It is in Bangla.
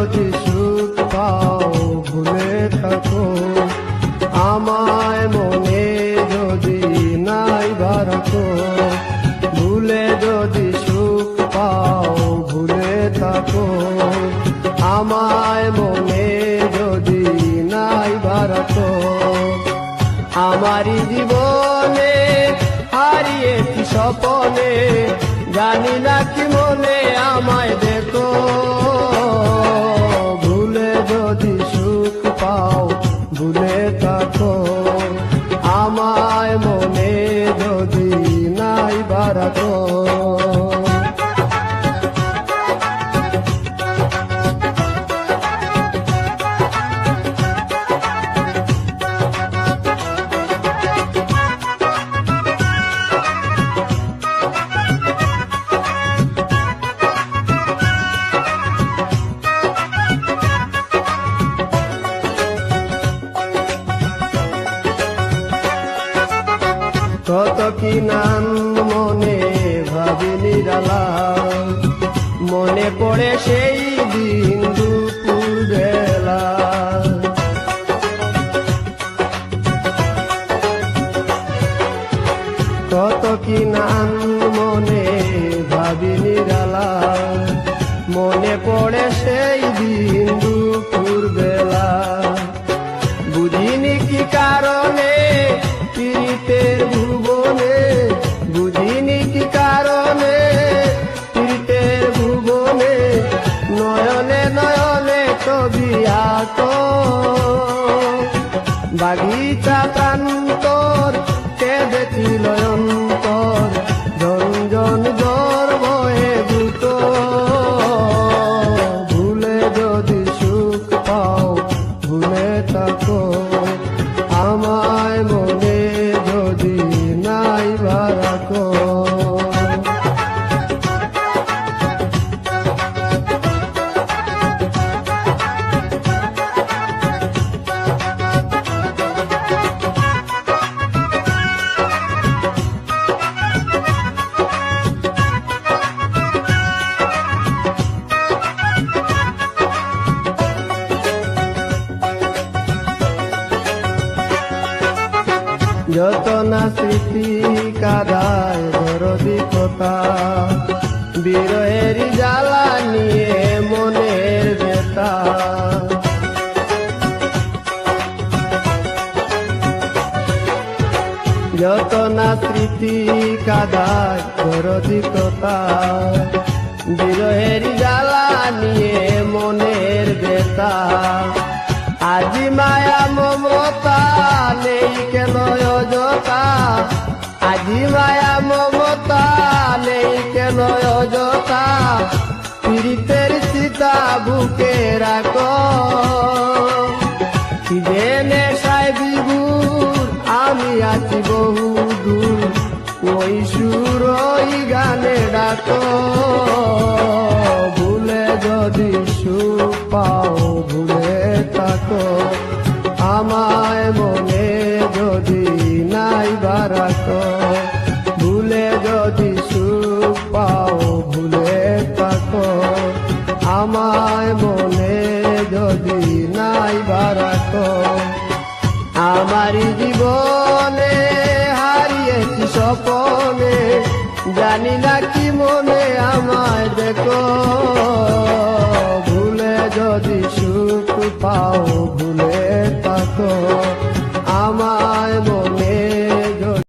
যদি সুখ পাও ভুলে থাকো, আমায় মনে যদি নাই বারাকো, ভুলে যদি সুখ পাও ভুলে থাকো, আমায় মনে যদি নাই বারাকো। আমারি জীবনে হারিয়েছি স্বপনে, জানি না কি মনে আমায় দেখো, ভুলে যদি সুখ পাও ভুলে থাকো, আমায় মনে যদি নাই বারাকো। কত কি নাম মনে ভাবি নিরালা, মনে পড়ে সেই দিন দুপুর বেলা। কত কি নাম মনে ভাবি নিরালা, মনে পড়ে সেই দিন দুপুর বেলা। বুঝিনি কি কারণে পীড়িতের ভুবনে, বুঝিনি কি কারণে পীড়িতের ভুবনে, নয়নে নয়নে ছবি আঁকো, বাগিচা প্রান্তর কেঁদেছিল অন্তর, ঝনঝন জ্বর বয়ে দুটো, ভুলে যদি সুখ পাও ভুলে থাকো, আমায় মনে যদি নাই বারাকো। যত না স্মৃতি কাদায় দরদি কথা, বিরহের জ্বালা নিয়ে মনের ব্যথা। যত না স্মৃতি কাদায় দরদি কথা, বিরহের জ্বালা নিয়ে মনের ব্যথা। আজি মায়া মমতা নেই কেন অযথা, আজি মায়া মমতা নেই কেন অযথা, পীড়িতের চিতা বুকে রাখো, কি যে নেশায় বিভোর আমি আছি বহু দূর, ওই সুর ওই গানে ডাকো, ভুলে যদি সুখ পাও ভুলে থাকো, আমায় মনে যদি নাই বারাকো, ভুলে যদি সুখ পাও ভুলে থাকো, আমায় মনে যদি নাই বারাকো। আমারি জীবনে হারিয়েছি স্বপনে, জানি না কি মনে আমায় দেখো, ভুলে যদি সুখ পাও ভুলে থাকো, আমায় মনে